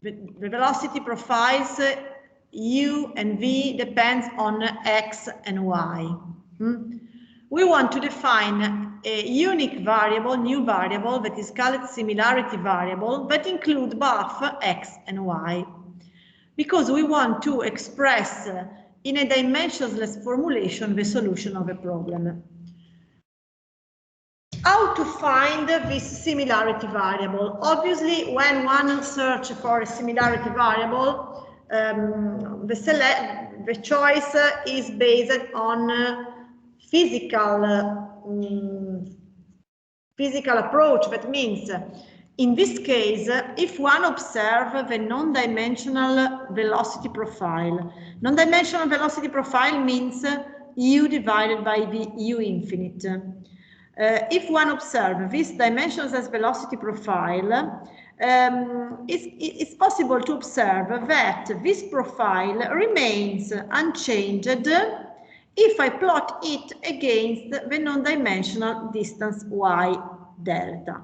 the velocity profiles u and v depends on x and y. We want to define a unique variable, new variable, that is called similarity variable, that includes both x and y, because we want to express in a dimensionless formulation the solution of a problem. How to find this similarity variable? Obviously, when one searches for a similarity variable, the choice is based on physical approach. That means, in this case, if one observes the non-dimensional velocity profile, non-dimensional velocity profile means u divided by the u infinite. If one observes this dimensionless velocity profile, it's possible to observe that this profile remains unchanged if I plot it against the non-dimensional distance y delta.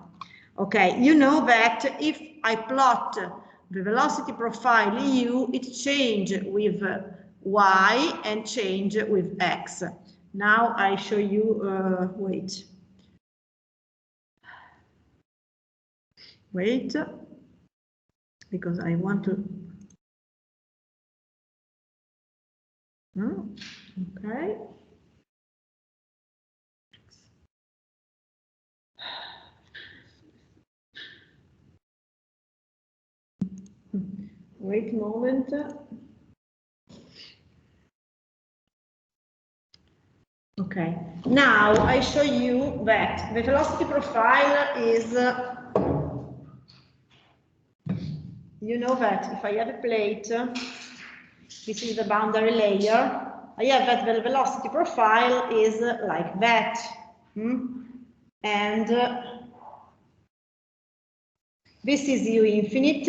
Okay, you know that if I plot the velocity profile u, it changes with y and change with x. Now I show you, wait, because I want to, okay. Wait a moment. Okay, now I show you that the velocity profile is, you know that if I have a plate, this is the boundary layer, I have that the velocity profile is like that. And this is u infinite.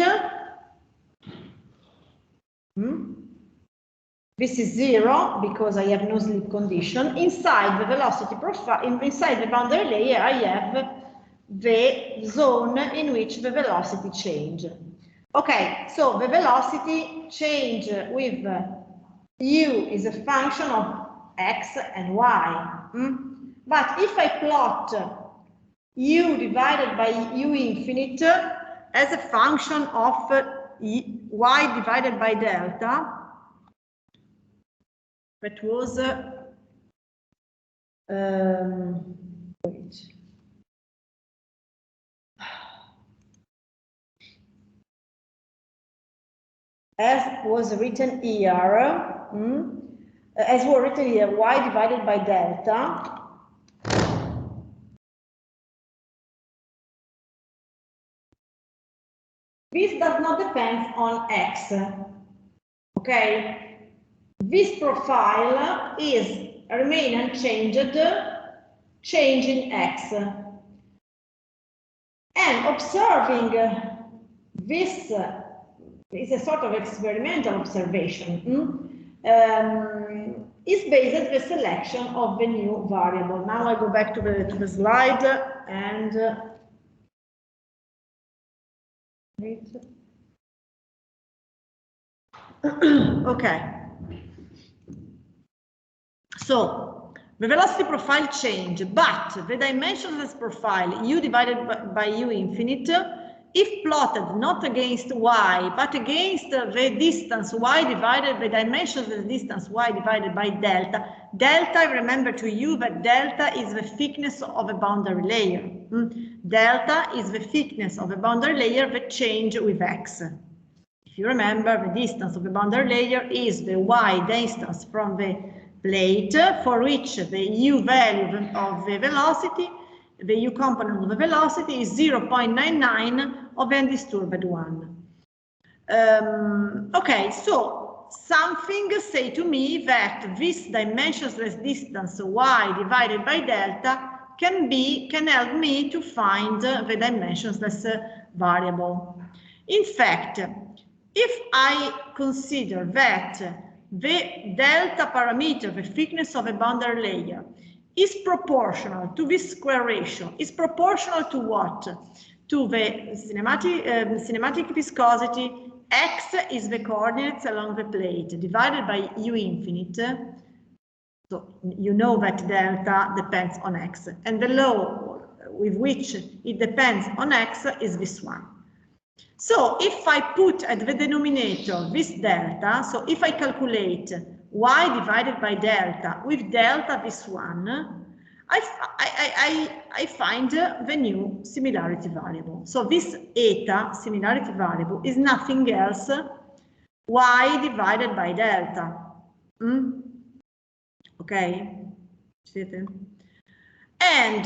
This is 0 because I have no slip condition. Inside the velocity profile, inside the boundary layer, I have the zone in which the velocity change. Okay, so the velocity change with u is a function of x and y. But if I plot u divided by u infinite as a function of y divided by delta, that was as was written here, as was written here, y divided by delta. This does not depend on x. Okay. This profile is remain unchanged, changing x. And observing this is a sort of experimental observation. Is based on the selection of the new variable. Now I go back to the slide and okay. So the velocity profile change, but the dimensionless profile u divided by u infinite, if plotted not against y, but against the distance y divided by dimensionless distance y divided by delta. Delta, remember to you that delta is the thickness of a boundary layer. Delta is the thickness of a boundary layer that change with x. If you remember, the distance of the boundary layer is the y distance from the plate, for which the u value of the velocity, the u component of the velocity is 0.99 of the undisturbed one. Okay, so something say to me that this dimensionless distance y divided by delta can help me to find the dimensionless variable. In fact, if I consider that the delta parameter, the thickness of a boundary layer, is proportional to this square ratio, is proportional to what? to the cinematic viscosity. X is the coordinates along the plate divided by u infinite. So you know that delta depends on x, and the law with which it depends on x is this one. So if I put at the denominator this delta, so if I calculate y divided by delta with delta this one, I find the new similarity variable. So this eta similarity variable is nothing else y divided by delta. Okay? And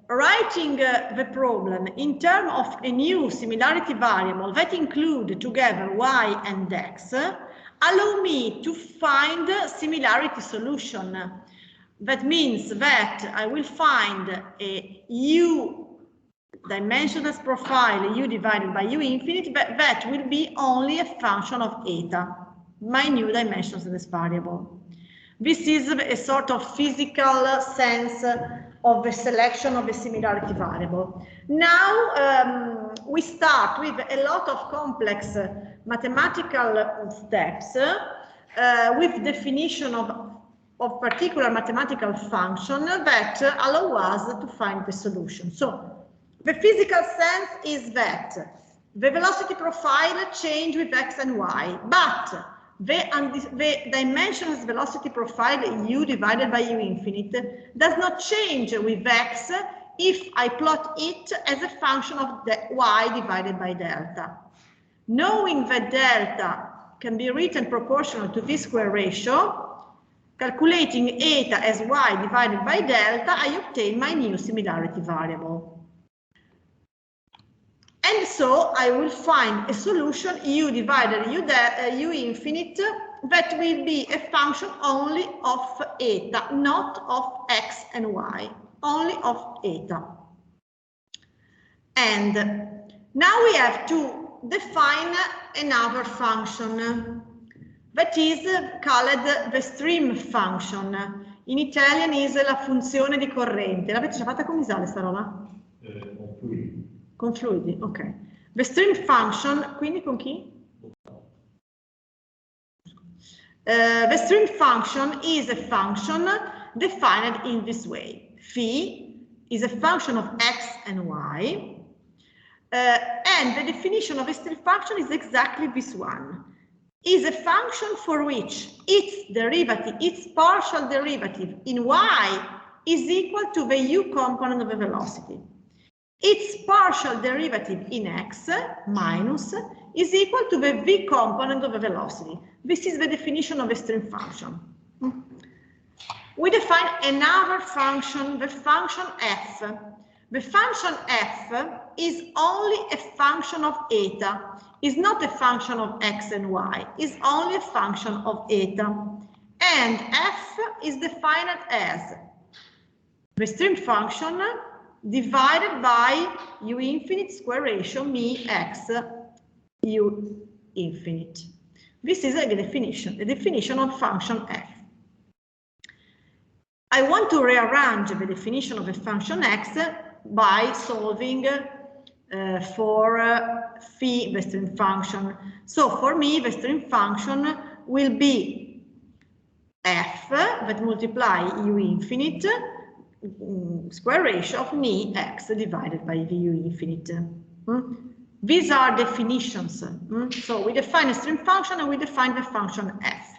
writing the problem in terms of a new similarity variable that include together y and x allow me to find similarity solution. That means that I will find a u dimensionless profile u divided by u infinite, but that will be only a function of eta, my new dimensionless variable. This is a sort of physical sense of the selection of a similarity variable. Now we start with a lot of complex mathematical steps with definition of particular mathematical function that allow us to find the solution. So the physical sense is that the velocity profile change with x and y, but the dimensionless velocity profile u divided by u infinite does not change with x if I plot it as a function of the y divided by delta. Knowing that delta can be written proportional to v-square ratio, calculating eta as y divided by delta, I obtain my new similarity variable. And so I will find a solution u divided u infinite that will be a function only of eta, not of x and y, only of eta. And now we have to define another function that is called the stream function. In Italian is la funzione di corrente. L'avete già fatta con Isale sta roba? Con fluidi. Con fluidi, ok. The stream function, quindi con chi? The stream function is a function defined in this way. Phi is a function of x and y, and the definition of a stream function is exactly this one. Is a function for which its derivative, its partial derivative in y is equal to the u component of the velocity. Its partial derivative in x minus is equal to the v component of the velocity. This is the definition of a stream function. We define another function, the function f. The function f is only a function of eta, is not a function of x and y, is only a function of eta. And f is defined as the stream function divided by u infinite square ratio mi x u infinite. This is the definition of function f. I want to rearrange the definition of a function x by solving for phi, the stream function. So for me, the stream function will be f that multiply u infinite square ratio of mi x divided by v u infinite. These are definitions. So we define a stream function and we define the function f.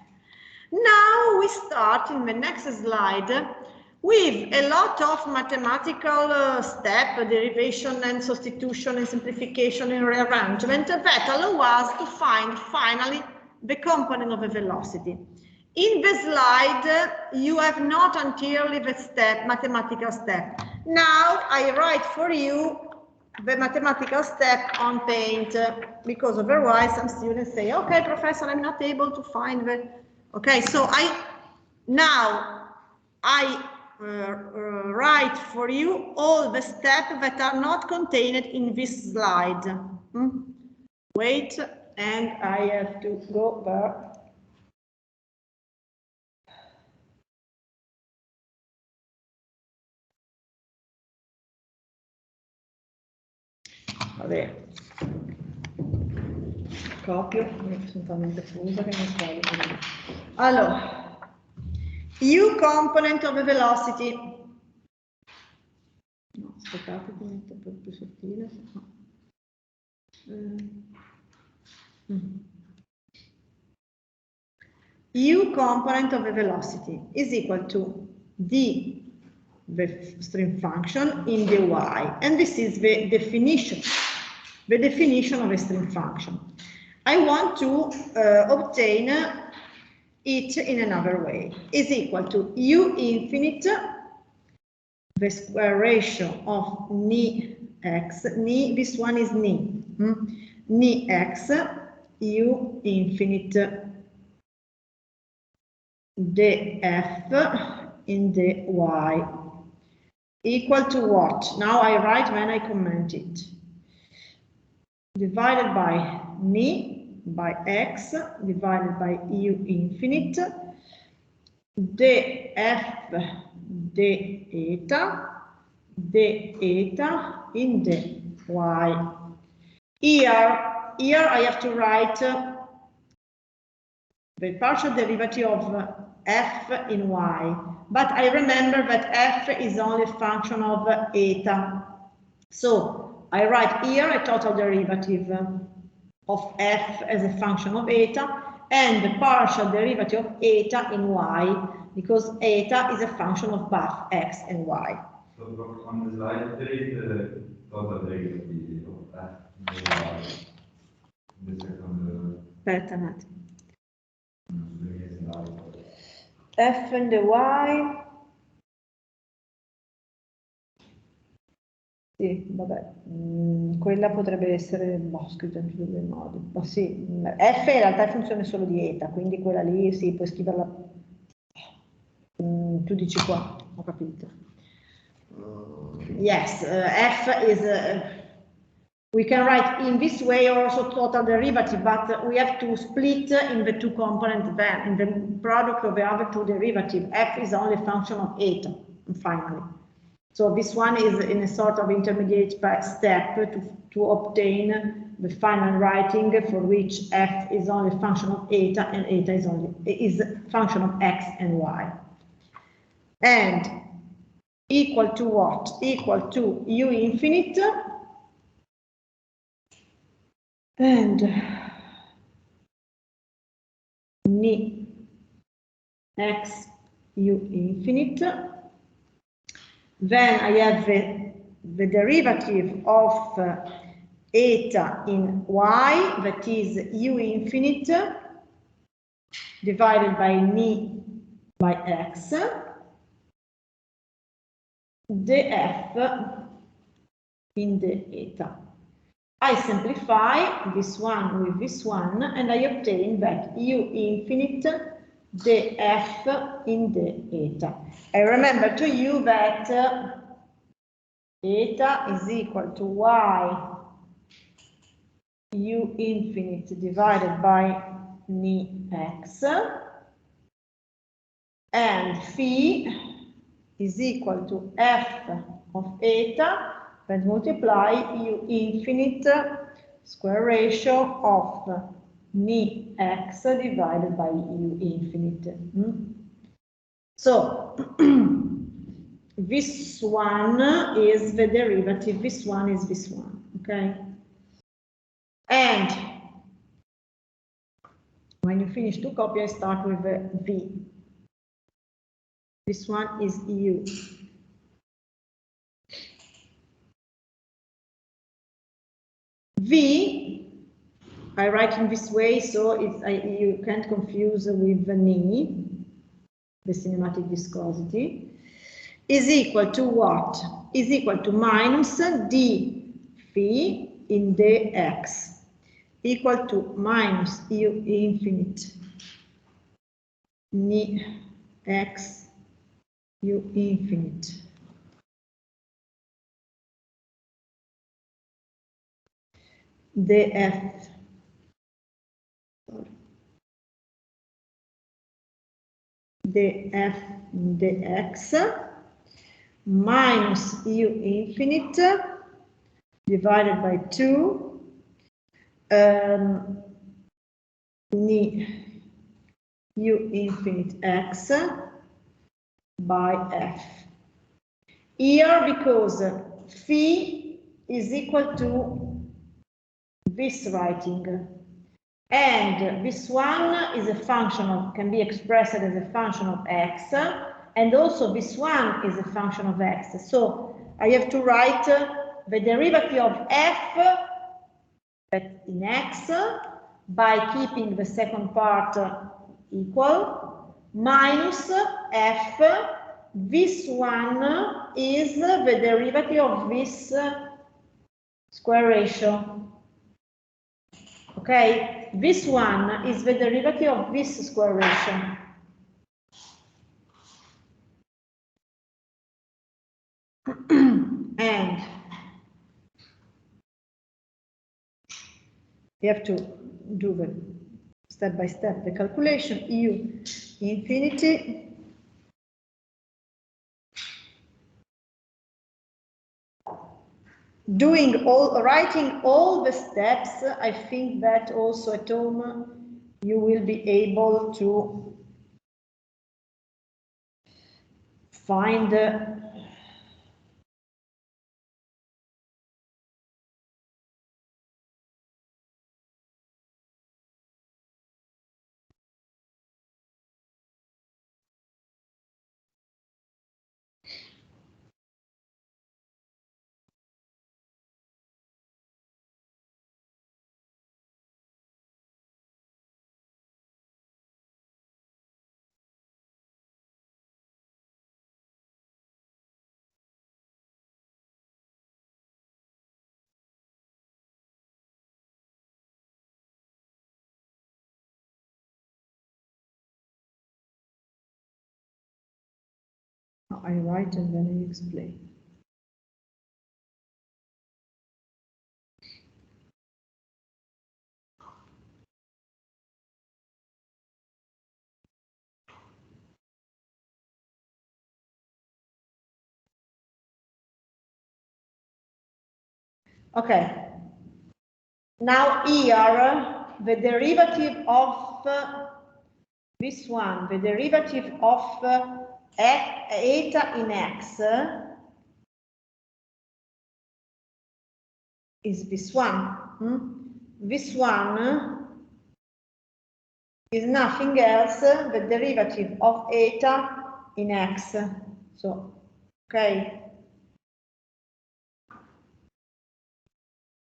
Now we start in the next slide with a lot of mathematical step, derivation and substitution and simplification and rearrangement that allow us to find finally the component of a velocity. In the slide, you have not entirely the step, mathematical step. Now I write for you the mathematical step on Paint, because otherwise some students say, okay, professor, I'm not able to find the... Okay, so I write for you all the steps that are not contained in this slide. Wait, and I have to go there. Vabbè. Copio, sono talmente fusa che non sbaglio. Allora, U component of a velocity. No, aspettate che metto un po' più sottile. U component of a velocity is equal to the string function in the y, and this is the definition of a string function. I want to obtain it in another way. Is equal to U infinite, the square ratio of ni x, ni, this one is ni, ni x, U infinite df in the y, equal to what? Now I write when I comment it. Divided by ni by x divided by U infinite df d eta in the y. Here I have to write the partial derivative of f in y, but I remember that f is only a function of eta. So I write here a total derivative of f as a function of eta and the partial derivative of eta in y, because eta is a function of both x and y. So on the slide there is the total derivative of f in the y. The second. Aspetta un attimo. F and the y. Sì, vabbè, quella potrebbe essere scritta in due modi. Ma sì, F in realtà è funzione solo di eta, quindi quella lì sì, puoi scriverla. Tu dici qua, ho capito. Yes, F is. We can write in this way also total derivative, but we have to split in the two component then, in the product of the other two derivative. F is only a function of eta, finally. So this one is in a sort of intermediate step to obtain the final writing for which f is only a function of eta and eta is a function of x and y. And equal to what? Equal to U infinite and ni x U infinite. Then I have the derivative of eta in y, that is U infinite divided by ni by x, df in the eta. I simplify this one with this one and I obtain that U infinite df in the eta. I remember to you that eta is equal to y U infinite divided by ni x, and phi is equal to f of eta that multiply U infinite square ratio of ni x divided by U infinite. So this one is the derivative, this one is this one, okay? And when you finish to copy, I start with V. This one is U. V, I write in this way, so you can't confuse with the ni, the kinematic viscosity, is equal to what? Is equal to minus d phi in dx, equal to minus U infinite ni x U infinite df df dx minus U infinite divided by 2 u infinite x by f. Here, because phi is equal to this writing, and this one is a function of, can be expressed as a function of x, and also this one is a function of x. So I have to write the derivative of f in x by keeping the second part equal, minus f, this one is the derivative of this square ratio. Okay, this one is the derivative of this square ratio. And you have to do the step by step the calculation. U infinity writing all the steps. I think that also at home you will be able to find I write and then I explain. Okay. Now here, the derivative of this one, the derivative of eta in x is this one. This one is nothing else the derivative of eta in x. So, okay.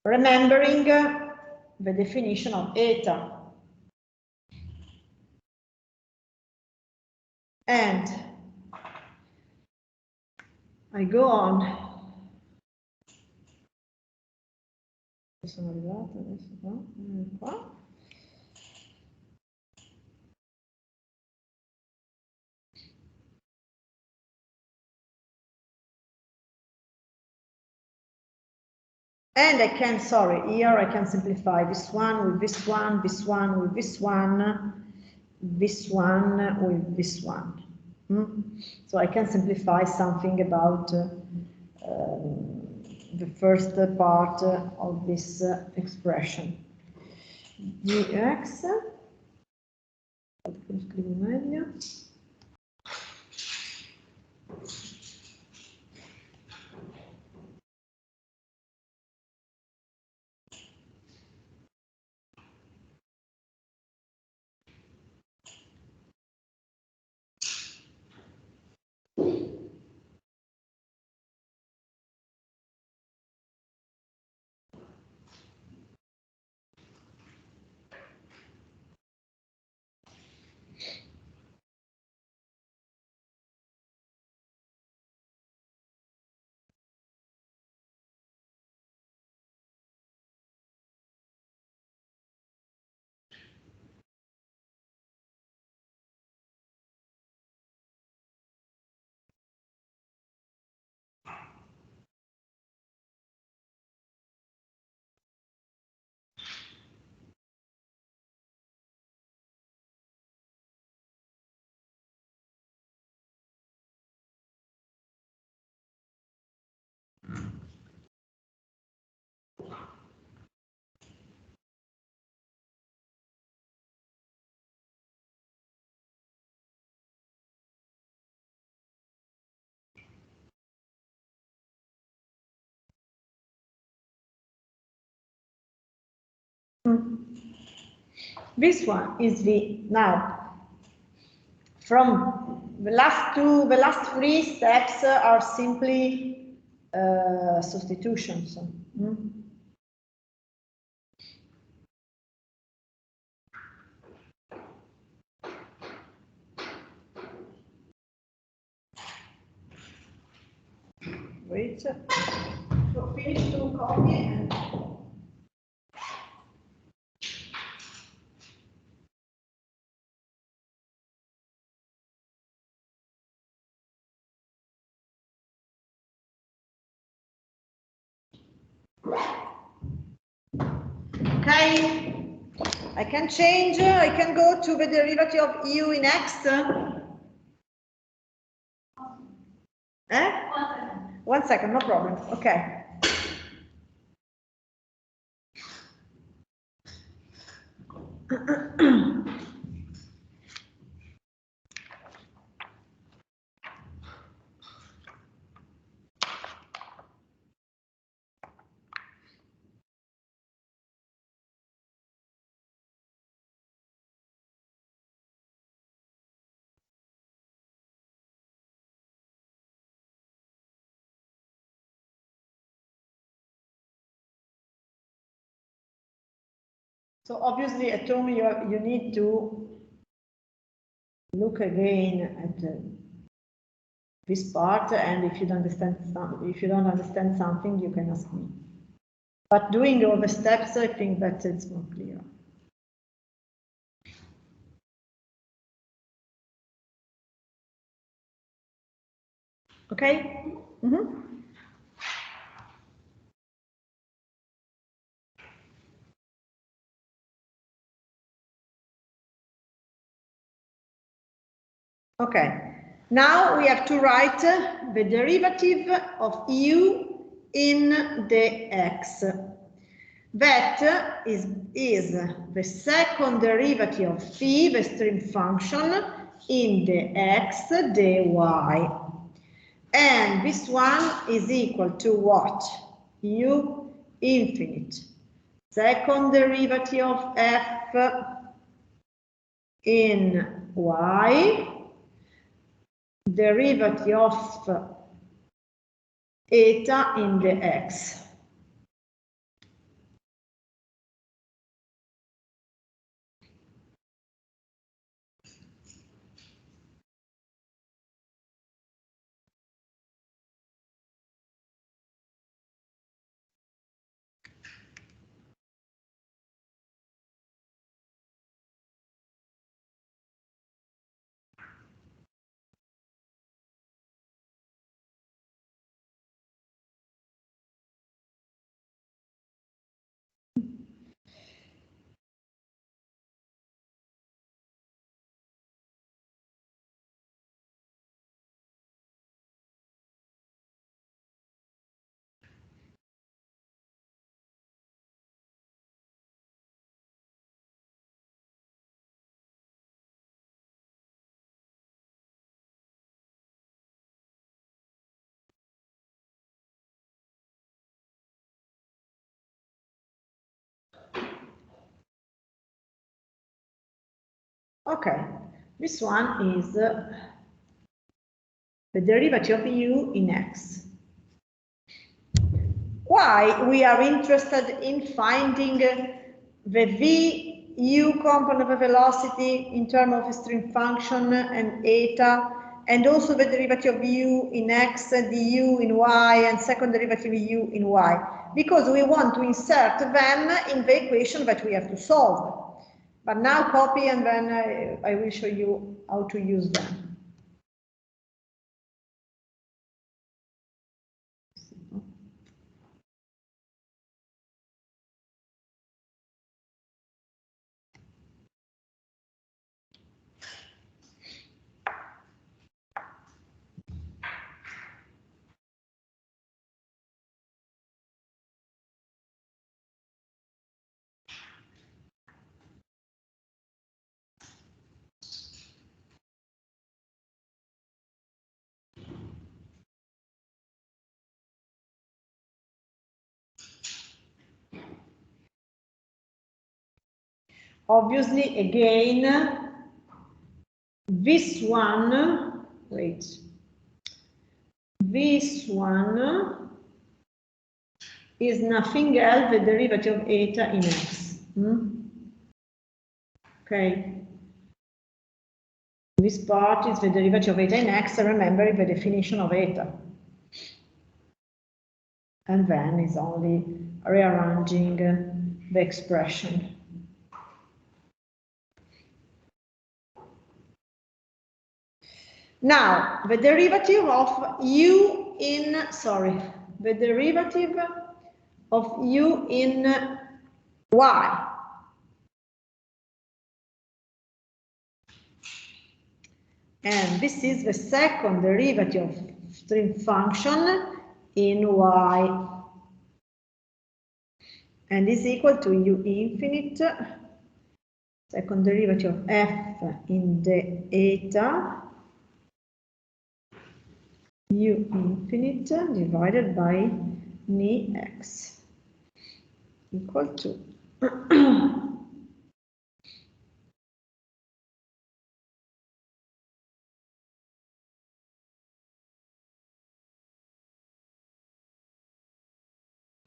Remembering the definition of eta. And I go on. Sono arrivata adesso qua. And I can, sorry, here I can simplify this one with this one, this one with this one, this one with this one. So I can simplify something about the first part of this expression. Dx, scrivo meglio. This one is V. Now, from the last three steps are simply substitutions. Wait, so finish to copy and okay, I can change, I can go to the derivative of u in x. Eh? 1 second, no problem, okay. So obviously at home you need to look again at this part, and if you don't understand something, you can ask me. But doing all the steps, I think that it's more clear. Okay? Okay. Now we have to write the derivative of u in the x. That is the second derivative of phi, the stream function, in the x dy. And this one is equal to what? U infinite. Second derivative of f in y, derivative of eta in the x. Okay, this one is the derivative of u in x. Why we are interested in finding the vu component of velocity in terms of a stream function and eta, and also the derivative of u in x, du in y, and second derivative u in y, because we want to insert them in the equation that we have to solve. But now copy, and then I will show you how to use them. obviously, again, this one, wait, this one is nothing else than the derivative of eta in x. Okay. This part is the derivative of eta in x, remember the definition of eta. And then is only rearranging the expression. Now, the derivative of u in, the derivative of u in y. And this is the second derivative of string function in y. And is equal to u infinite, second derivative of f in the eta, u infinite divided by ni x equal to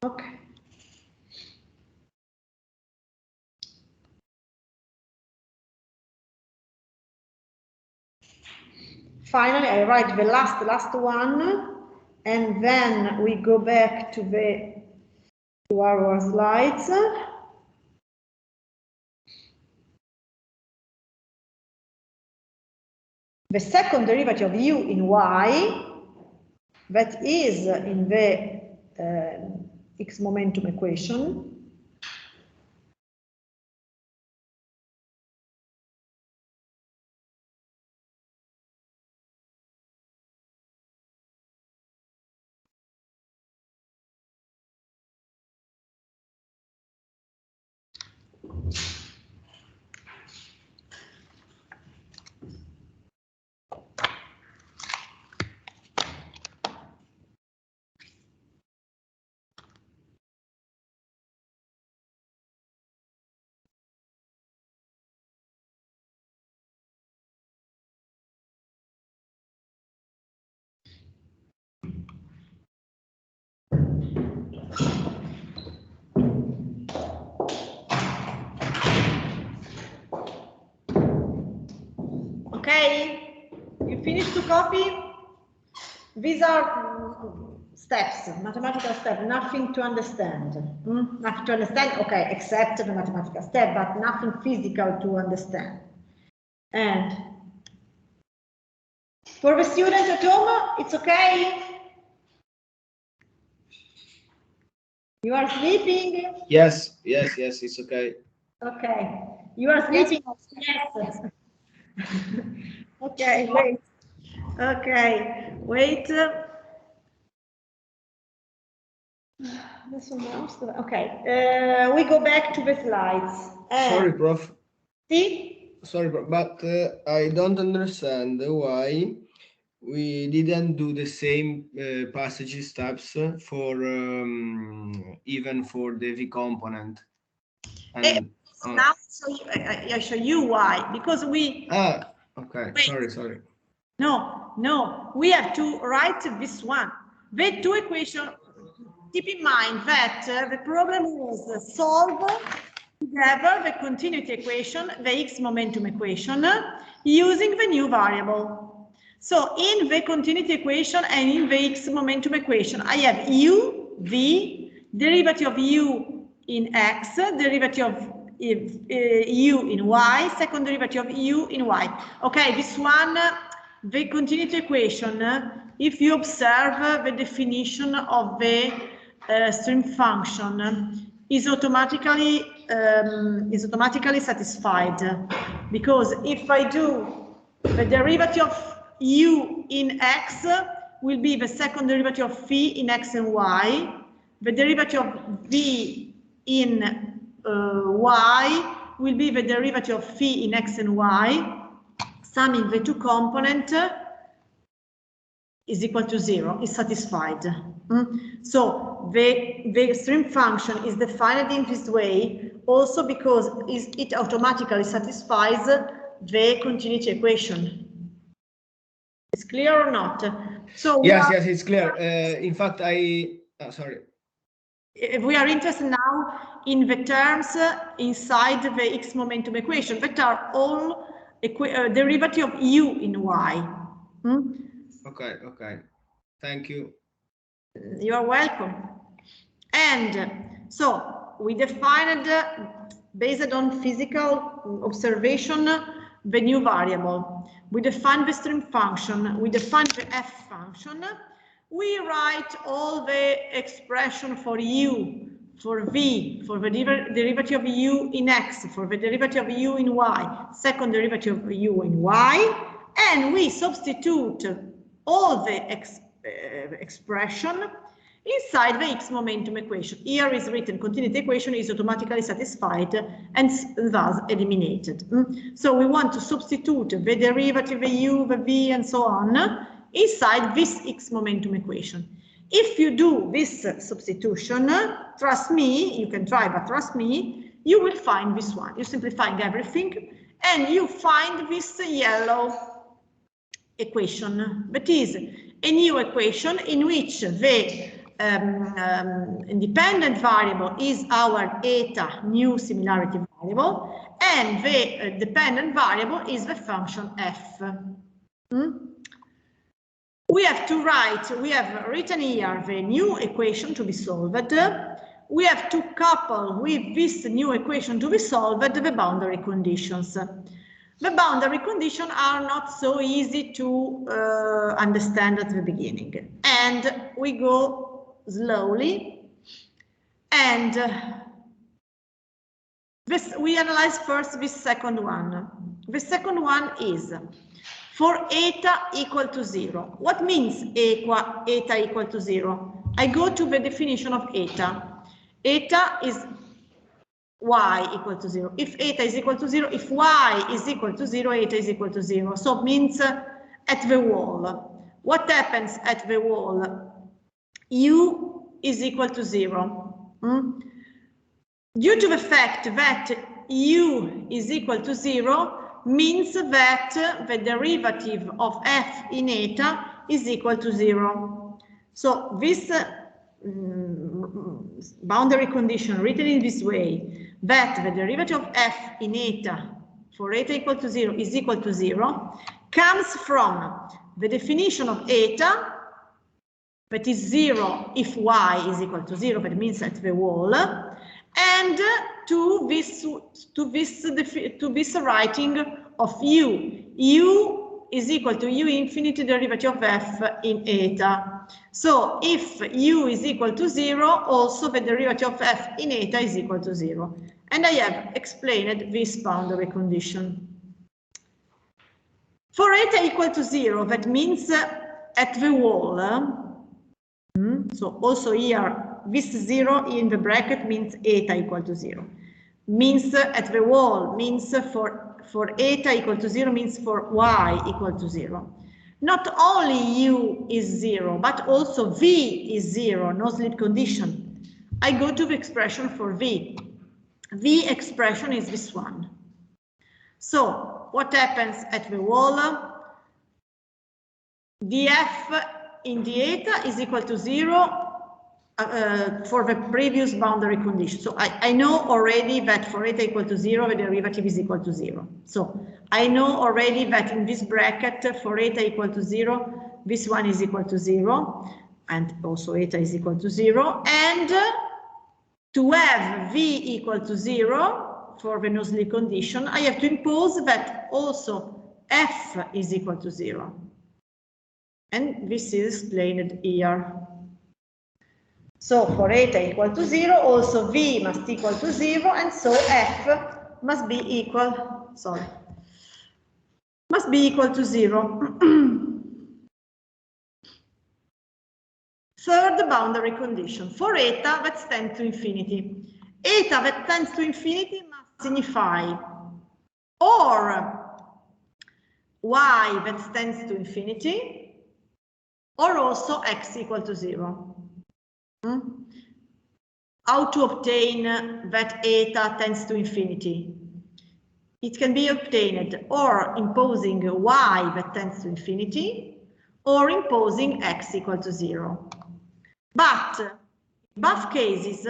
okay. Finally, I write the last one, and then we go back to our slides. The second derivative of u in y, that is in the x momentum equation. Okay, you finished to copy? These are steps, mathematical steps, nothing to understand. Nothing to understand, okay, except the mathematical step, but nothing physical to understand. And for the student at home, it's okay? You are sleeping? Yes, it's okay. Okay, you are sleeping? Yes. Okay, wait. Okay, wait. Okay, we go back to the slides. Sorry, Prof. See? Sorry, Prof, but I don't understand why we didn't do the same passage steps for even for the V component. And now I show you why, because we. Okay. Wait. Sorry. No, we have to write this one. The two equations. Keep in mind that the problem was solve together the continuity equation, the x momentum equation, using the new variable. So in the continuity equation and in the x momentum equation, I have u, v, derivative of u in x, derivative of u in y, second derivative of u in y. Okay, this one, the continuity equation, if you observe the definition of the stream function, is automatically satisfied, because if I do the derivative of u in x will be the second derivative of phi in x and y, the derivative of v in y will be the derivative of phi in x and y, summing the two components is equal to 0, is satisfied. So the stream function is defined in this way also because it automatically satisfies the continuity equation. It's clear or not? So yes, it's clear. In fact, sorry. We are interested now in the terms inside the x momentum equation that are all derivative of u in y. Okay. Thank you. You are welcome. And so we defined, based on physical observation, the new variable. We defined the stream function. We defined the f function. We write all the expression for u, for v, for the derivative of u in x, for the derivative of u in y, second derivative of u in y, and we substitute all the expression inside the x momentum equation. Here is written continuity equation is automatically satisfied and thus eliminated. So we want to substitute the derivative, the u, the v, and so on inside this x momentum equation. If you do this substitution, trust me, you can try, but trust me, you will find this one. You simply find everything and you find this yellow equation. That is a new equation in which the independent variable is our eta new similarity variable, and the dependent variable is the function f. We have written here the new equation to be solved. We have to couple with this new equation to be solved the boundary conditions. The boundary conditions are not so easy to understand at the beginning, and we go slowly. And we analyze first this second one. The second one is for eta equal to 0. What means eta equal to 0? I go to the definition of eta. Eta is y equal to 0. If eta is equal to 0, if y is equal to 0, eta is equal to 0. So it means at the wall. What happens at the wall? U is equal to 0. Due to the fact that u is equal to 0, means that the derivative of f in eta is equal to 0. So this boundary condition written in this way, that the derivative of f in eta for eta equal to 0 is equal to 0, comes from the definition of eta, that is 0 if y is equal to 0, that means at the wall, and to this writing of u. U is equal to u infinity derivative of f in eta. So if u is equal to 0, also the derivative of f in eta is equal to 0. And I have explained this boundary condition. For eta equal to 0, that means at the wall. So also here, this 0 in the bracket means eta equal to 0. Means at the wall, means for eta equal to 0, means for y equal to 0. Not only u is 0, but also v is 0, no slip condition. I go to the expression for v. The expression is this one. So what happens at the wall? df in the eta is equal to 0 for the previous boundary condition. So I know already that for eta equal to 0, the derivative is equal to 0. So I know already that in this bracket for eta equal to 0, this one is equal to 0, and also eta is equal to 0. And to have v equal to 0 for the no-slip condition, I have to impose that also f is equal to 0. And this is explained here. So for eta equal to 0, also v must equal to 0, and so f must be equal, must be equal to 0. Third boundary condition, for eta that tends to infinity. Eta that tends to infinity must signify or y that tends to infinity, or also x equal to 0. how to obtain that eta tends to infinity. It can be obtained or imposing y that tends to infinity or imposing x equal to 0. But in both cases,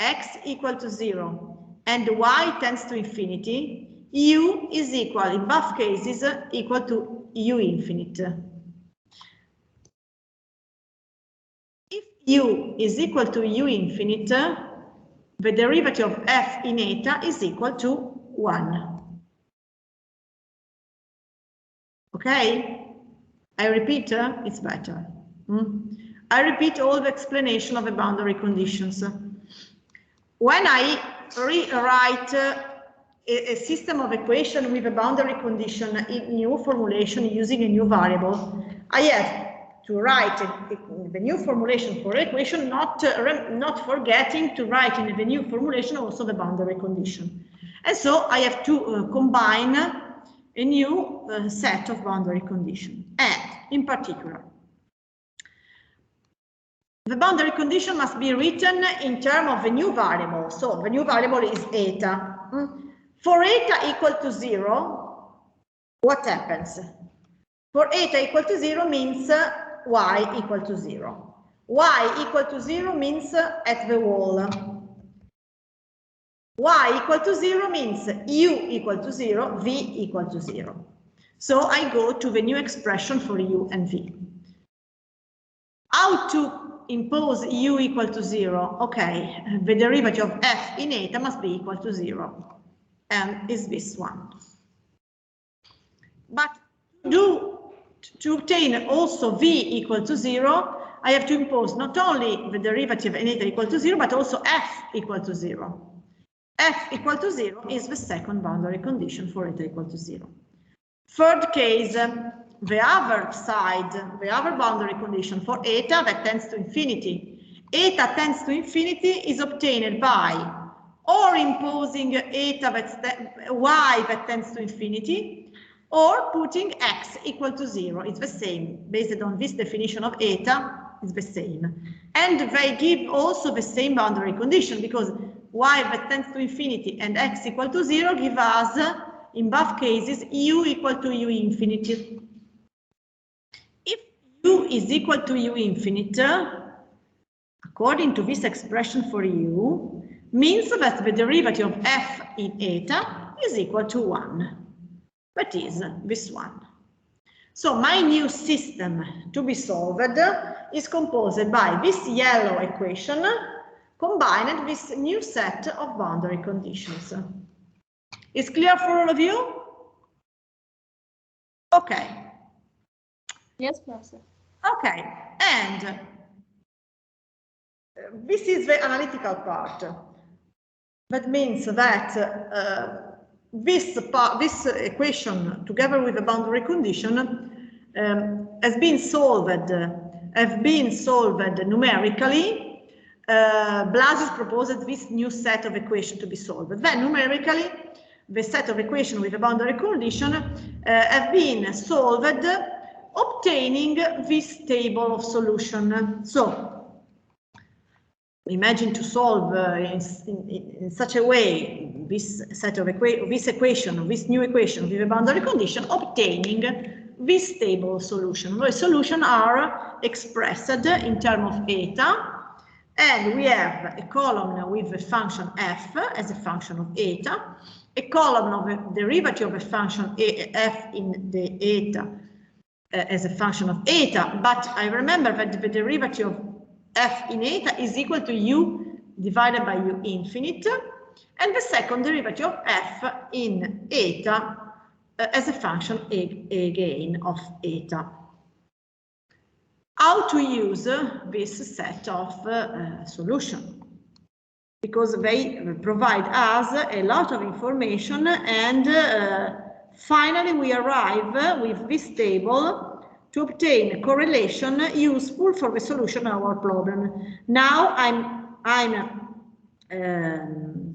x equal to 0 and y tends to infinity, u is equal, in both cases, equal to u infinite. If u is equal to u infinite, the derivative of f in eta is equal to 1. Okay? I repeat, it's better. I repeat all the explanation of the boundary conditions. When I rewrite a system of equation with a boundary condition in new formulation using a new variable, I have to write the new formulation for equation, not forgetting to write in the new formulation also the boundary condition. And so I have to combine a new set of boundary conditions. And in particular, the boundary condition must be written in terms of a new variable. So the new variable is eta. For eta equal to 0, what happens? For eta equal to 0 means y equal to 0. Y equal to 0 means at the wall. Y equal to 0 means u equal to 0, v equal to 0. So I go to the new expression for u and v. How to impose u equal to 0? Okay, the derivative of f in eta must be equal to 0. And is this one. But to obtain also v equal to 0, I have to impose not only the derivative in eta equal to 0, but also f equal to 0. F equal to 0 is the second boundary condition for eta equal to 0. Third case, the other side, the other boundary condition for eta that tends to infinity. Eta tends to infinity is obtained by or imposing eta y that tends to infinity, or putting x equal to 0. It's the same. Based on this definition of eta, it's the same. And they give also the same boundary condition, because y that tends to infinity and x equal to 0 give us, in both cases, u equal to u infinite. If u is equal to u infinite, according to this expression for u, means that the derivative of f in eta is equal to 1. That is this one. So my new system to be solved is composed by this yellow equation combined with this new set of boundary conditions. Is clear for all of you? Okay. Yes, Professor. Okay, and this is the analytical part. That means that this equation, together with the boundary condition, has been solved numerically. Blasius proposed this new set of equations to be solved. Then numerically, the set of equations with the boundary condition have been solved, obtaining this table of solution. So imagine to solve in such a way this set of this new equation with a boundary condition, obtaining this table of solution. The solutions are expressed in terms of eta, and we have a column with the function f as a function of eta, a column of a derivative of a function f in the eta as a function of eta, but I remember that the derivative of f in eta is equal to u divided by u infinite, and the second derivative of f in eta as a function again of eta. How to use this set of solution? Because they provide us a lot of information, and finally we arrive with this table to obtain a correlation useful for the solution of our problem. Now I'm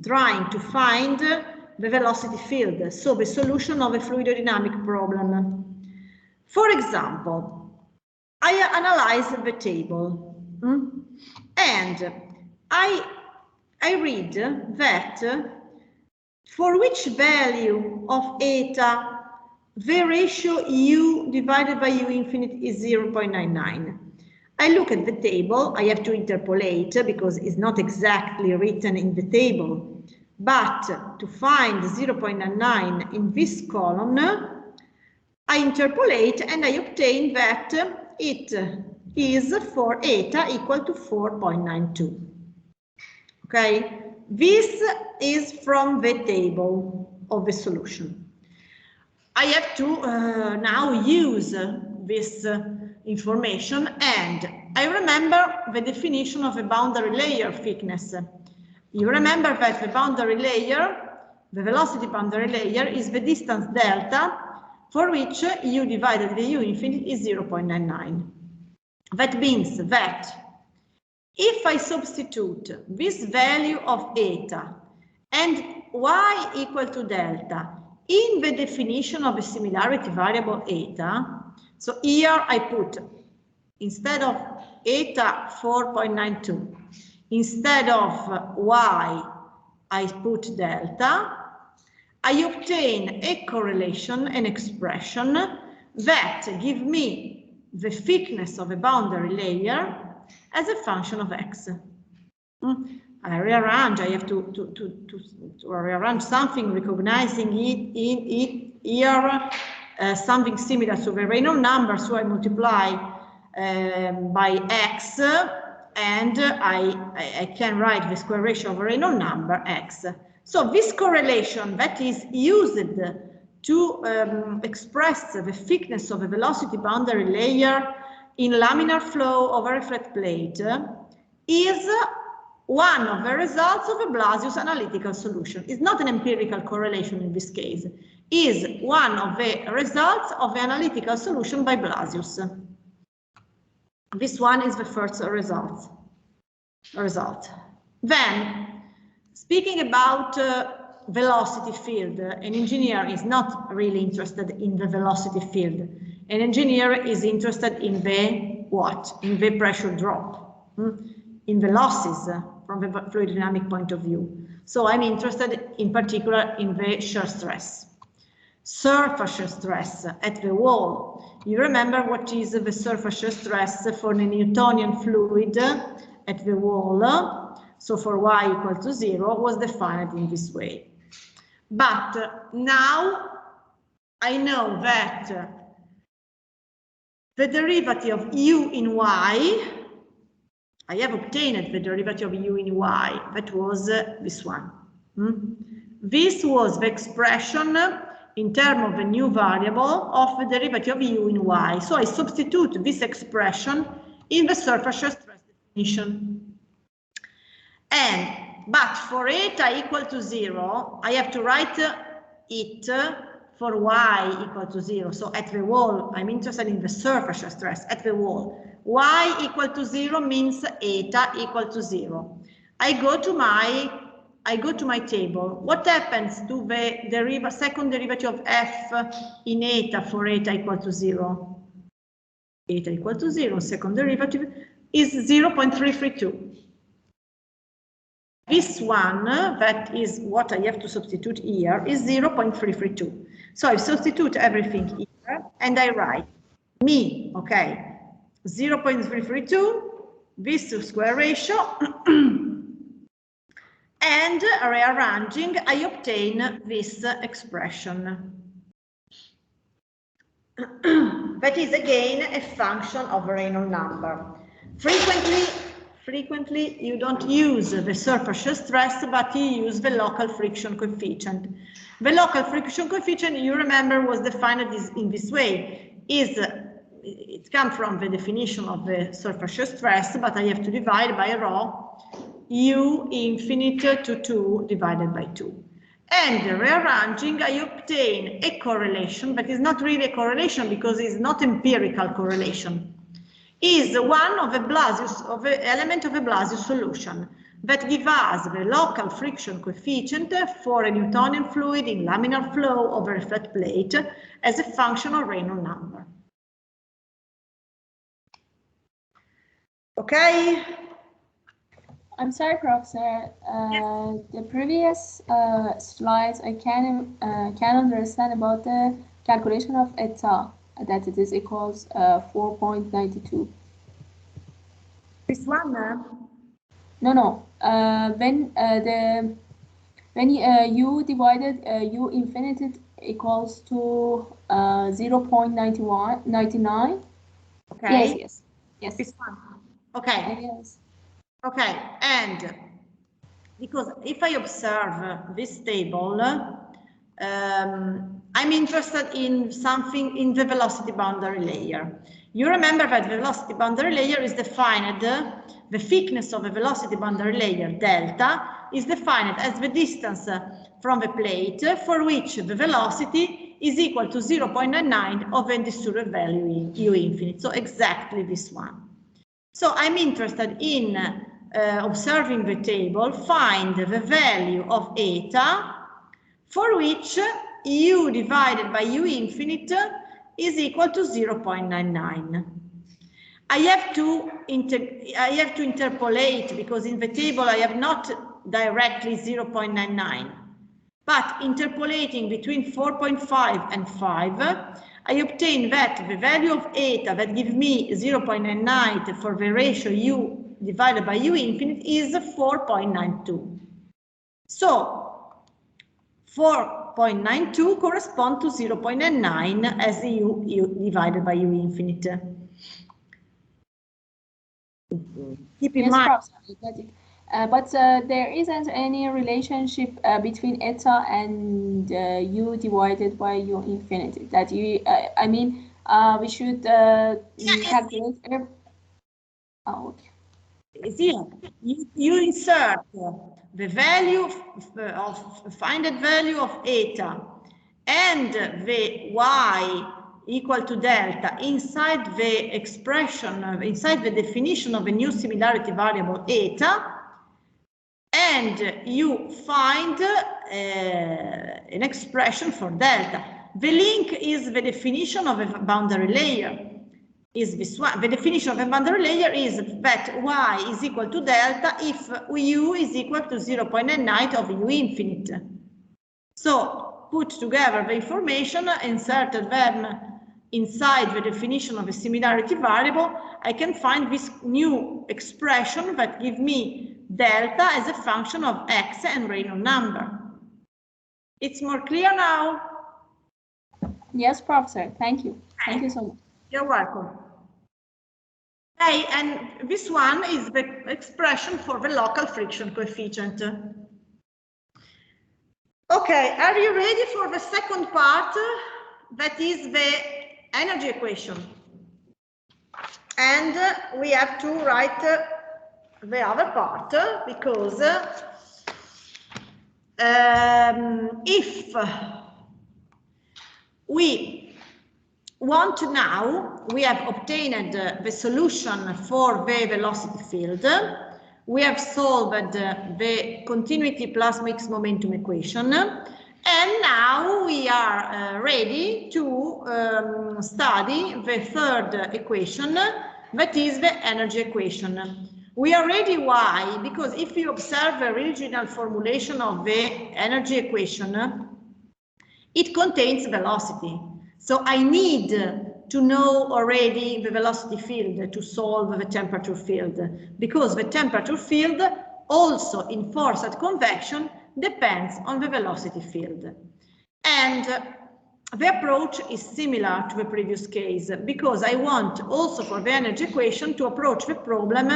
trying to find the velocity field, so the solution of a fluidodynamic problem. For example, I analyze the table and I I read that for which value of eta the ratio u divided by u infinite is 0.99. I look at the table, I have to interpolate because it's not exactly written in the table, but to find 0.99 in this column, I interpolate and I obtain that it is for eta equal to 4.92. Okay, this is from the table of the solution. I have to now use this information, and I remember the definition of a boundary layer thickness. You remember that the boundary layer, the velocity boundary layer, is the distance delta for which u divided by u infinite is 0.99. That means that if I substitute this value of eta and y equal to delta in the definition of a similarity variable eta, so here I put, instead of eta 4.92, instead of y, I put delta, I obtain a correlation, an expression that gives me the thickness of a boundary layer as a function of x. I rearrange, I have to rearrange something, recognizing it here, something similar to the Reynolds number, so I multiply by x, and I can write the square ratio of a Reynolds number x. So this correlation that is used to express the thickness of a velocity boundary layer in laminar flow over a flat plate is one of the results of a Blasius analytical solution. It's not an empirical correlation in this case. Is one of the results of the analytical solution by Blasius. This one is the first result. Then, speaking about velocity field, an engineer is not really interested in the velocity field. An engineer is interested in the what? In the pressure drop, in the losses from the fluid dynamic point of view. So I'm interested in particular in the shear stress. Surface shear stress at the wall. You remember what is the surface shear stress for the Newtonian fluid at the wall? So for y equal to 0 was defined in this way. But now I know that the derivative of u in y, I have obtained the derivative of u in y, that was this one. This was the expression in terms of a new variable of the derivative of u in y. So I substitute this expression in the surface shear stress definition. But for eta equal to 0, I have to write it for y equal to 0. So at the wall, I'm interested in the surface shear stress at the wall. Y equal to 0 means eta equal to 0. I go to my table. What happens to the second derivative of f in eta for eta equal to 0? Eta equal to 0, second derivative is 0.332. This one, that is what I have to substitute here, is 0.332. So I substitute everything here and I write me, okay, 0.332, this square ratio, and rearranging, I obtain this expression. That is again a function of Reynolds number. Frequently, you don't use the surface shear stress, but you use the local friction coefficient. The local friction coefficient, you remember, was defined in this way. It comes from the definition of the surface shear stress, but I have to divide by rho u infinite to 2 divided by 2. And rearranging, I obtain a correlation, but it's not really a correlation because it's not empirical correlation. Is one of the element of a Blasius solution that gives us the local friction coefficient for a Newtonian fluid in laminar flow over a flat plate as a function of Reynolds number. Okay? I'm sorry, Professor. The previous slides, I can understand about the calculation of eta, that it is equals 4.92. This one? No. When u divided u infinity equals to 0.99. Okay. Yes. This one. Okay. Yes. Okay, and because if I observe this table, I'm interested in something in the velocity boundary layer. You remember that the velocity boundary layer is defined, the thickness of the velocity boundary layer, delta, is defined as the distance from the plate for which the velocity is equal to 0.99 of the distributed value u infinite. So exactly this one. So I'm interested in observing the table, find the value of eta for which u divided by u infinite is equal to 0.99. I have to interpolate, because in the table I have not directly 0.99, but interpolating between 4.5 and 5, I obtain that the value of eta that gives me 0.99 for the ratio u divided by u infinite is 4.92. So 4.92 corresponds to 0.99 as the u divided by u infinite. Keep in mind. But there isn't any relationship between eta and u divided by u infinity. That you, I mean, we should calculate. Oh, okay. Here, you insert the value find the value of eta and the y equal to delta inside the expression, inside the definition of a new similarity variable eta, and you find an expression for delta. The link is the definition of a boundary layer. Is this one. The definition of a boundary layer is that y is equal to delta if u is equal to 0.99 of u infinite. So put together the information, inserted them inside the definition of a similarity variable, I can find this new expression that gives me delta as a function of x and Reynolds number. It's more clear now? Yes, Professor. Thank you. Thank you so much. You're welcome. Okay, and this one is the expression for the local friction coefficient. Okay, are you ready for the second part? That is the energy equation. And we have to write the other part, because if we want to now, we have obtained the solution for the velocity field, we have solved the continuity plus mixed momentum equation, and now we are ready to study the third equation, that is the energy equation. We are ready, why? Because if you observe the original formulation of the energy equation, it contains velocity. So I need to know already the velocity field to solve the temperature field, because the temperature field also in forced convection depends on the velocity field. And the approach is similar to the previous case, because I want also for the energy equation to approach the problem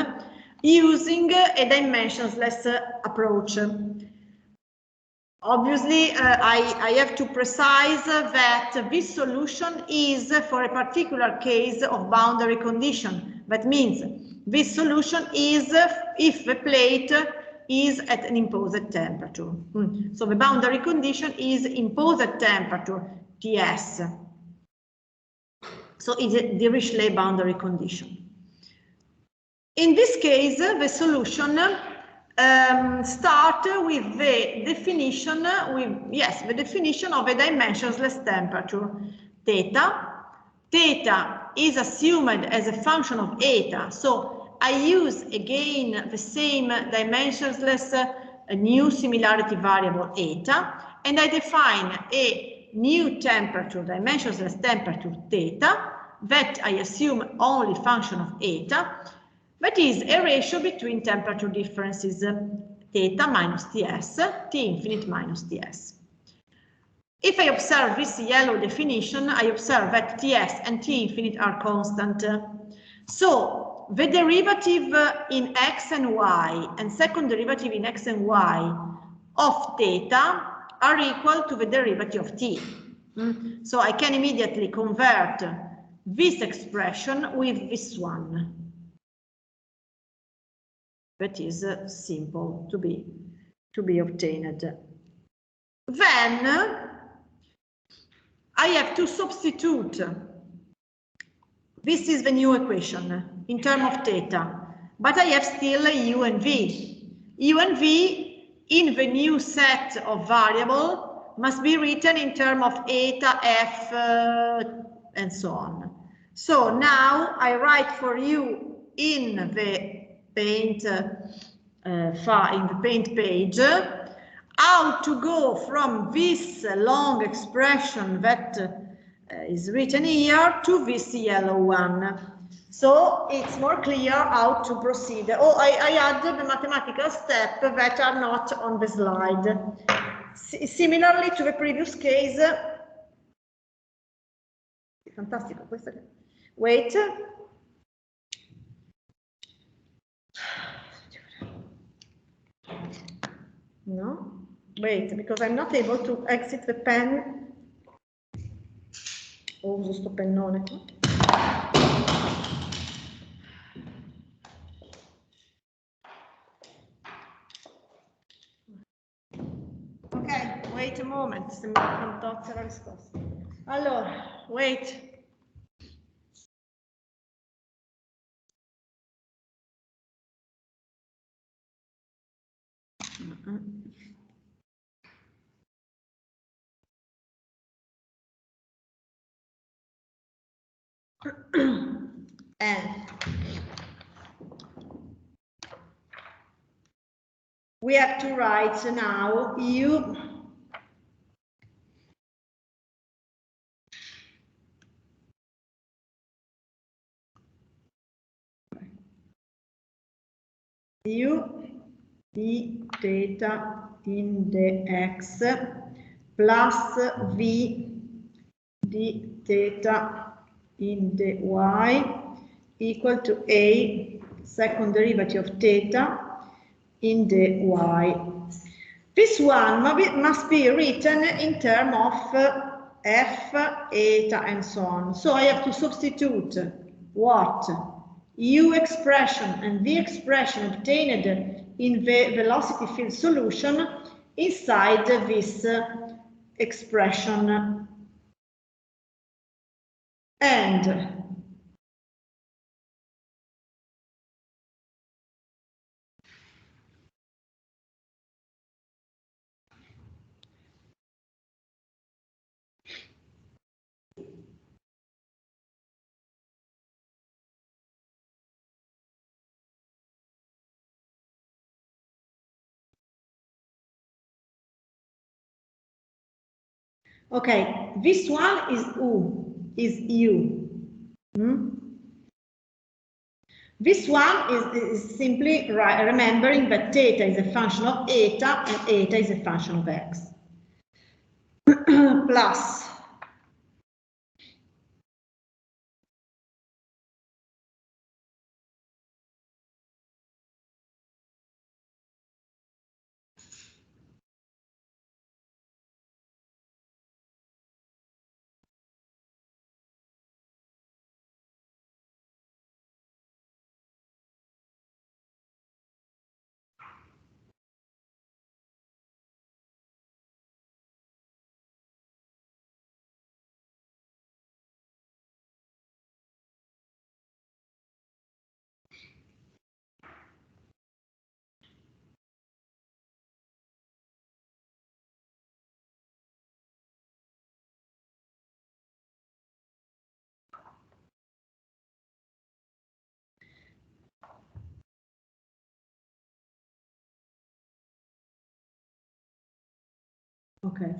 using a dimensionless approach. Obviously, I have to precise that this solution is for a particular case of boundary condition. That means this solution is if the plate is at an imposed temperature. So the boundary condition is imposed temperature, Ts. So it's a Dirichlet boundary condition. In this case, the solution start with the definition the definition of a dimensionless temperature, theta. Theta is assumed as a function of eta, so I use again the same dimensionless new similarity variable eta, and I define a new temperature, dimensionless temperature theta, that I assume only function of eta, that is a ratio between temperature differences, theta minus Ts, T infinite minus Ts. If I observe this yellow definition, I observe that Ts and T infinite are constant. So the derivative in x and y and second derivative in x and y of theta are equal to the derivative of t. So I can immediately convert this expression with this one. That is simple to be obtained. Then I have to substitute. This is the new equation in terms of theta, but I have still u and v. U and v in the new set of variable must be written in terms of eta, f, and so on. So now I write for you in the paint page how to go from this long expression that is written here to this yellow one. So it's more clear how to proceed. Oh, I add the mathematical steps that are not on the slide. Similarly to the previous case. Fantastico, questa. Wait. No, wait, because I'm not able to exit the pen. Oh, uso sto pennone. Ok, wait a moment, se mi fantozza la risposta. Allora, wait. And we have to write now u d theta in the x plus v d theta in the y equal to a second derivative of theta in the y. This one must be written in terms of f, eta, and so on. So I have to substitute what? U expression and V expression obtained in the velocity field solution inside this expression. And okay, this one is U. This one is simply remembering that theta is a function of eta and eta is a function of x. Plus Okay.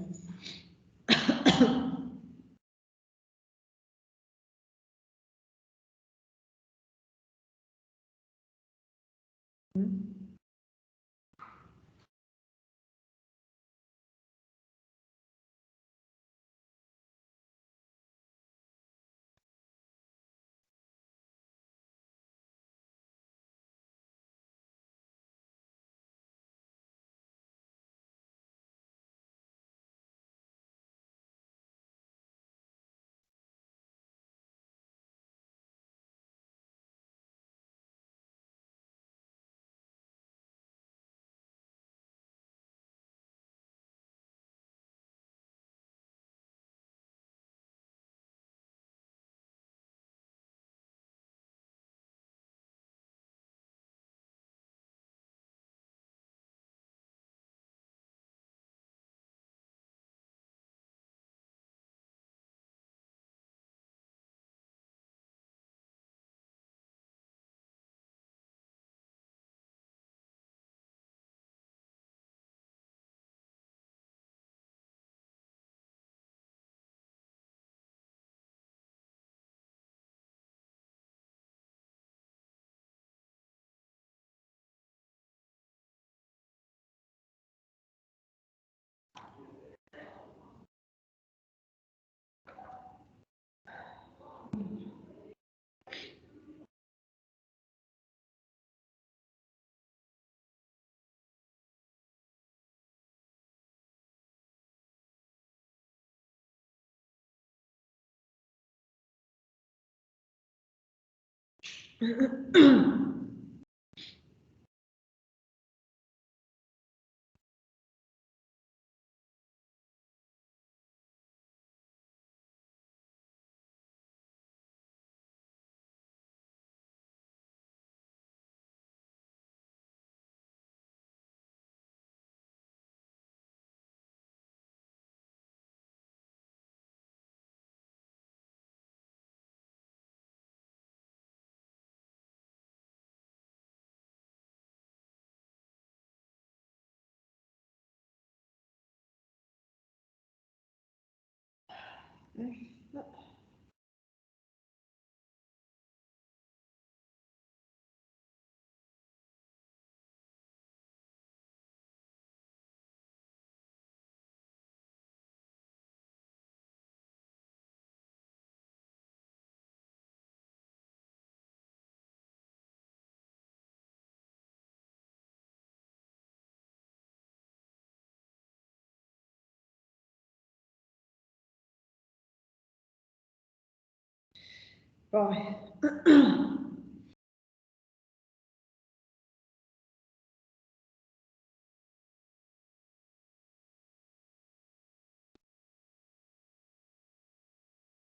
Poi.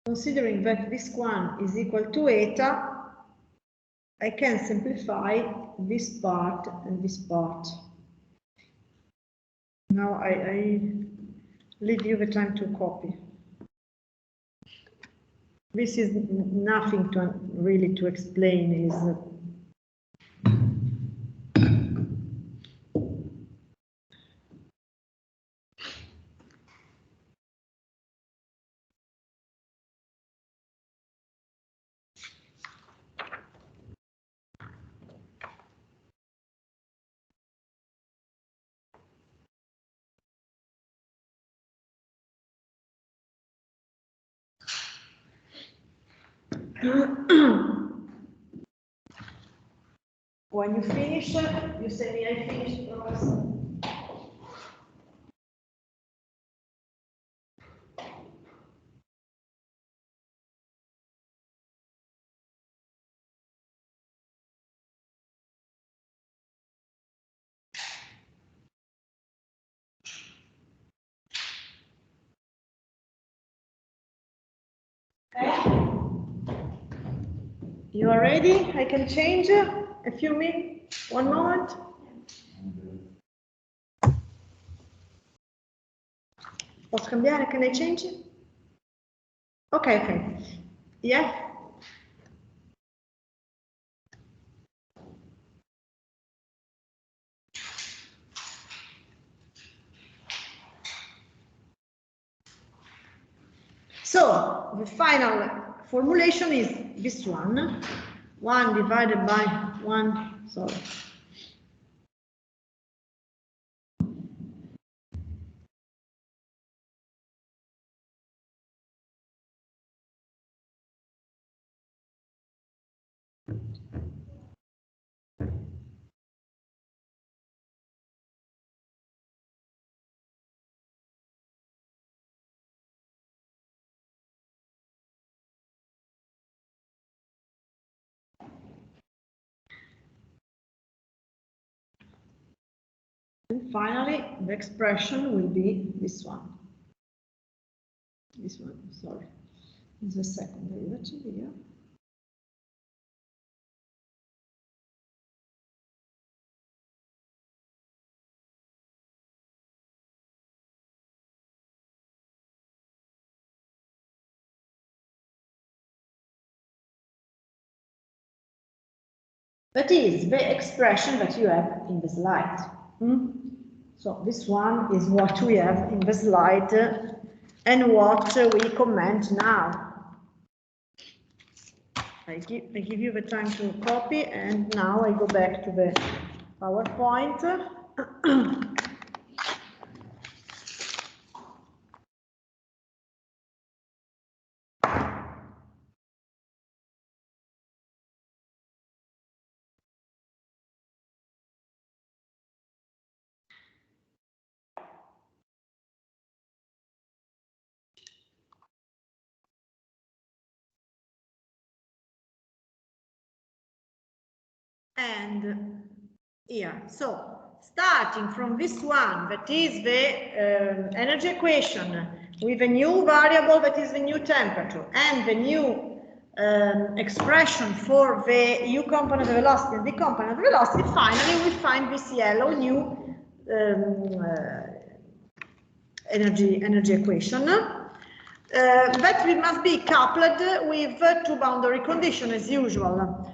Considering that this one is equal to eta, I can simplify this part and this part. Now I leave you the time to copy. This is nothing to really to explain, is when you finish, you say me I finished, Professor. You are ready? I can change a few minutes, 1 moment. Posso cambiare? Can I change it? Okay, okay. Yeah. So the final formulation is this one. 1 divided by 1, sorry. And finally, the expression will be this one. This one, sorry, is the second derivative here. That is the expression that you have in the slide. So this one is what we have in the slide and what we comment now. I give you the time to copy, and now I go back to the PowerPoint. And here, so starting from this one, that is the energy equation with a new variable that is the new temperature and the new expression for the u component of velocity and v component of velocity, finally we find this yellow new energy equation that we must be coupled with two boundary conditions as usual.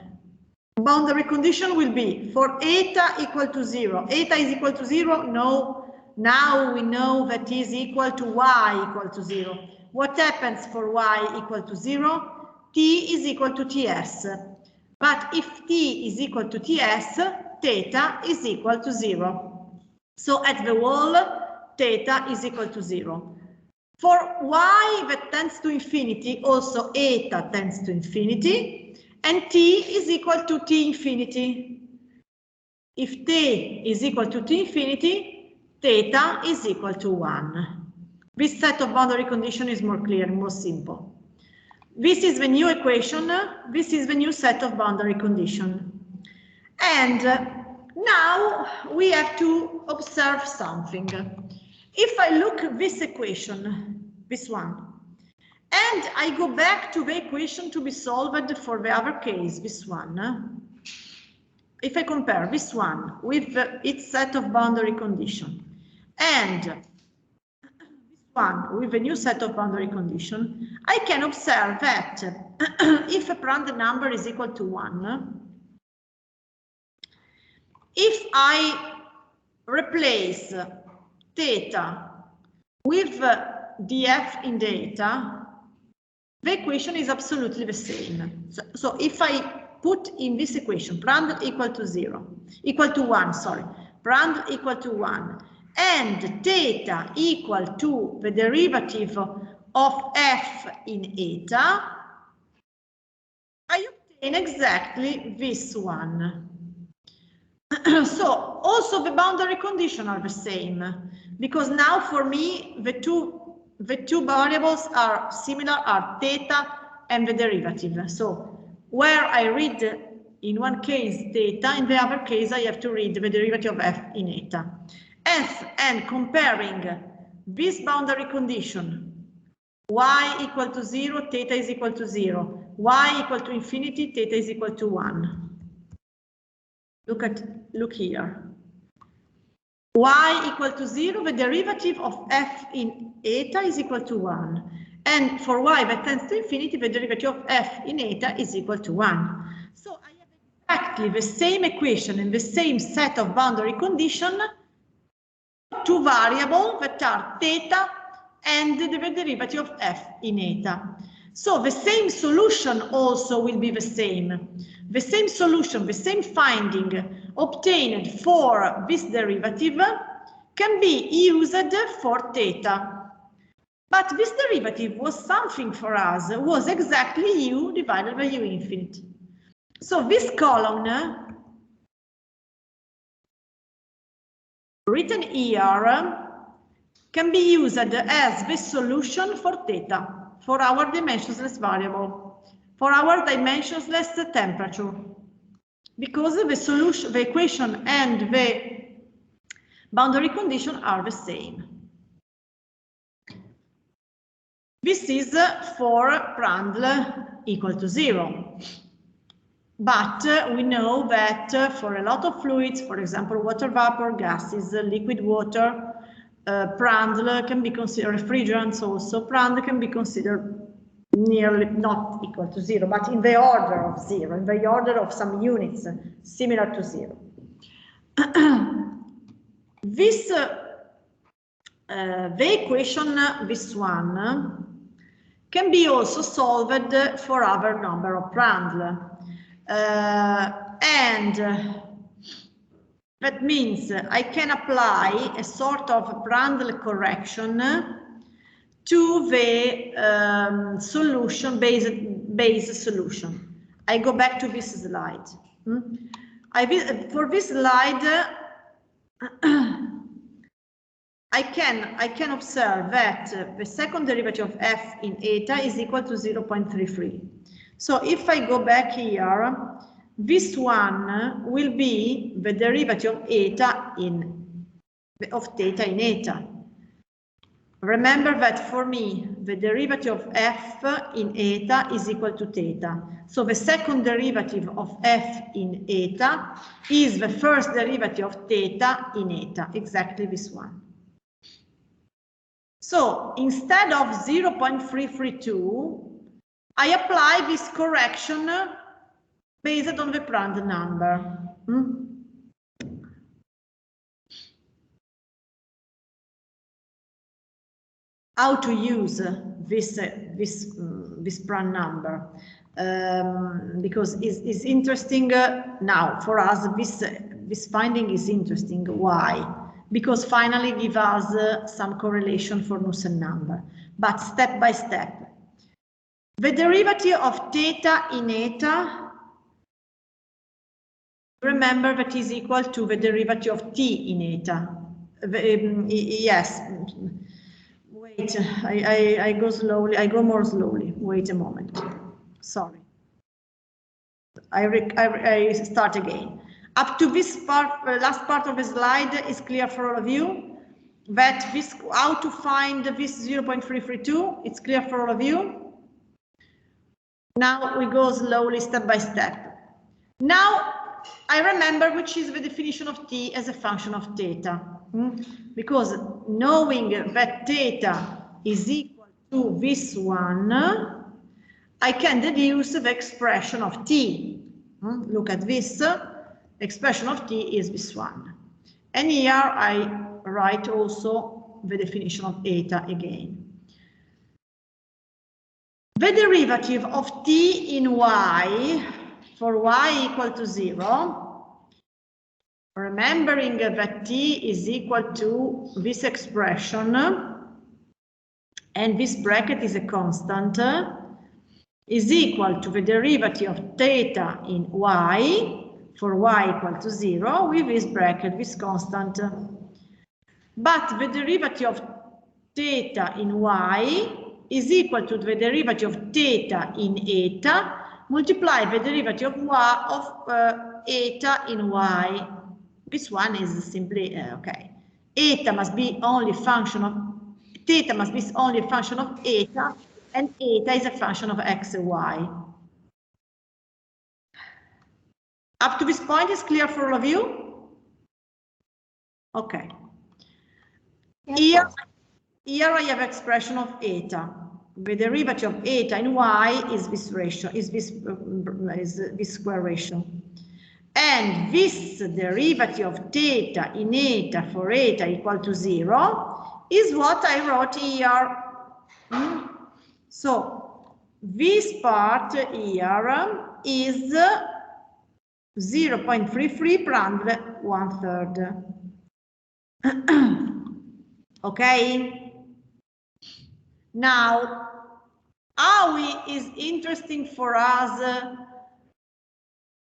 Boundary condition will be for eta equal to 0. Eta is equal to 0? No. Now we know that is equal to y equal to 0. What happens for y equal to 0? T is equal to Ts. But if T is equal to Ts, theta is equal to 0. So at the wall, theta is equal to 0. For y that tends to infinity, also eta tends to infinity. And t is equal to t infinity. If t is equal to t infinity, theta is equal to 1. This set of boundary condition is more clear, more simple. This is the new equation. This is the new set of boundary condition. And now we have to observe something. If I look at this equation, this one, and I go back to the equation to be solved for the other case, this one. If I compare this one with its set of boundary condition and this one with a new set of boundary condition, I can observe that if a Prandtl number is equal to 1, if I replace theta with df in data, the equation is absolutely the same. So if I put in this equation Prandtl equal to 1, sorry, Prandtl equal to 1, and theta equal to the derivative of f in eta, I obtain exactly this one. So also the boundary conditions are the same, because now for me the two variables are similar, are theta and the derivative. So where I read in one case theta, in the other case I have to read the derivative of f in eta. And comparing this boundary condition, y equal to 0, theta is equal to 0, y equal to infinity, theta is equal to 1. Look here. Y equal to 0, the derivative of f in eta is equal to 1. And for y that tends to infinity, the derivative of f in eta is equal to 1. So I have exactly the same equation and the same set of boundary conditions, two variables that are theta and the derivative of f in eta. So the same solution also will be the same. The same solution, the same finding obtained for this derivative can be used for theta. But this derivative was something for us, was exactly u divided by u infinite. So this column written here can be used as the solution for theta, for our dimensionless variable, for our dimensionless temperature, because the solution, the equation and the boundary condition are the same. This is for Prandtl equal to 0. But we know that for a lot of fluids, for example, water vapor, gases, liquid water, Prandtl can be considered, refrigerants also, Prandtl can be considered nearly not equal to 0, but in the order of 0, in the order of some units similar to 0. This, the equation, this one, can be also solved for other number of Prandtl. And that means I can apply a sort of Prandtl correction to the solution, base solution. I go back to this slide. For this slide, I can observe that the second derivative of f in eta is equal to 0.33. So if I go back here, this one will be the derivative of theta in eta. Remember that for me, the derivative of f in eta is equal to theta. So the second derivative of f in eta is the first derivative of theta in eta, exactly this one. So instead of 0.332, I apply this correction based on the Prandtl number. How to use this Prandtl number? Because it's interesting now for us. This finding is interesting. Why? Because finally give us some correlation for Nussen number, but step by step. The derivative of theta in eta, remember that is equal to the derivative of t in eta. Yes, wait, I go slowly, I go more slowly. Wait a moment, sorry. I start again. Up to this part, the last part of the slide is clear for all of you. That this, how to find this 0.332, it's clear for all of you. Now we go slowly, step by step. Now I remember which is the definition of t as a function of theta. Because knowing that theta is equal to this one, I can deduce the expression of t. Look at this. Expression of t is this one. And here I write also the definition of eta again. The derivative of t in y, for y equal to 0, remembering that t is equal to this expression, and this bracket is a constant, is equal to the derivative of theta in y, for y equal to 0, with this bracket, this constant. But the derivative of theta in y is equal to the derivative of theta in eta, multiply the derivative of eta in y. This one is simply, okay. Eta must be only function of, theta must be only a function of eta, and eta is a function of x and y. Up to this point is clear for all of you? Okay. Yes, here I have expression of eta. The derivative of eta in y is this ratio, is this square ratio. And this derivative of theta in eta for eta equal to 0 is what I wrote here. So this part here is 0.33 per 1/3. Okay? Now, how is interesting for us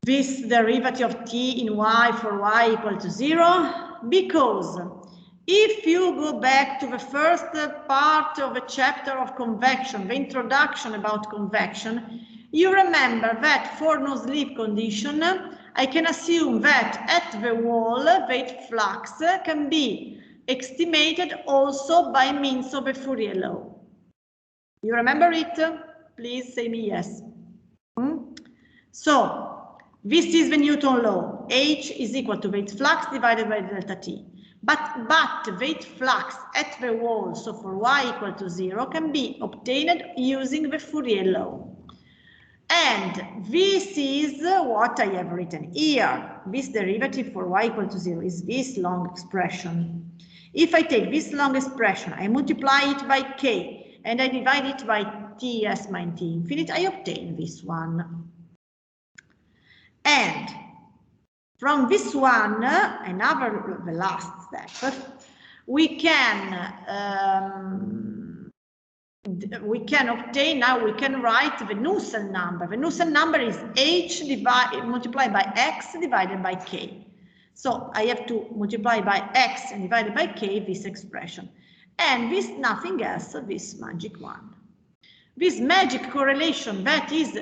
this derivative of t in y for y equal to 0? Because if you go back to the first part of the chapter of convection, the introduction about convection, you remember that for no slip condition, I can assume that at the wall, the heat flux can be estimated also by means of the Fourier law. You remember it? Please say me yes. So, this is the Newton law. H is equal to the heat flux divided by delta T. But the heat flux at the wall, so for y equal to 0, can be obtained using the Fourier law. And this is what I have written here. This derivative for y equal to 0 is this long expression. If I take this long expression, I multiply it by k, and I divide it by Ts minus T infinite, I obtain this one. And from this one, the last step, we can obtain, now we can write the Nusselt number. The Nusselt number is h multiplied by x divided by k. So I have to multiply by x and divided by k this expression. And this nothing else, this magic one. This magic correlation that is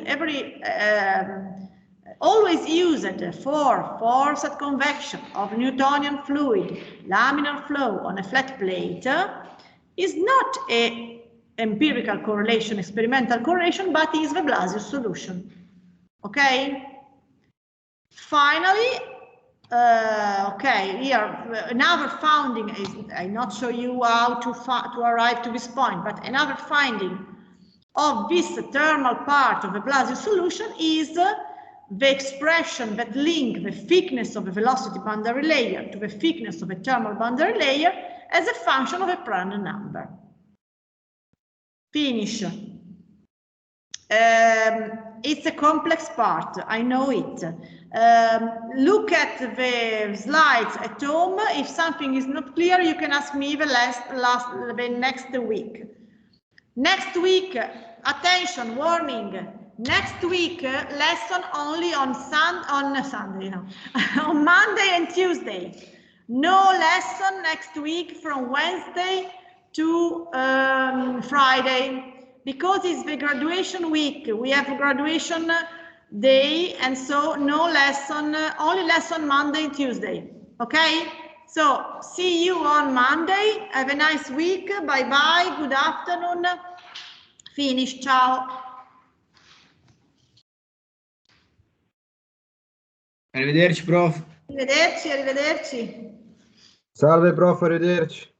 always used for forced convection of Newtonian fluid, laminar flow on a flat plate, is not an empirical correlation, experimental correlation, but is the Blasius solution. Okay? Finally, okay, here another finding is, I not show you how to arrive to this point, but another finding of this thermal part of the Blasius solution is the expression that link the thickness of the velocity boundary layer to the thickness of the thermal boundary layer as a function of a Prandtl number. Finish. It's a complex part, I know it. Look at the slides at home. If something is not clear, you can ask me the next week. Next week, attention, warning. Next week, lesson only on Sunday, no, on Monday and Tuesday. No lesson next week from Wednesday to Friday, because it's the graduation week. We have a graduation day, and so no lesson, only lesson Monday and Tuesday. Okay? So see you on Monday. Have a nice week. Bye bye. Good afternoon. Finish. Ciao. Arrivederci, prof. Arrivederci, arrivederci. Salve, prof, arrivederci.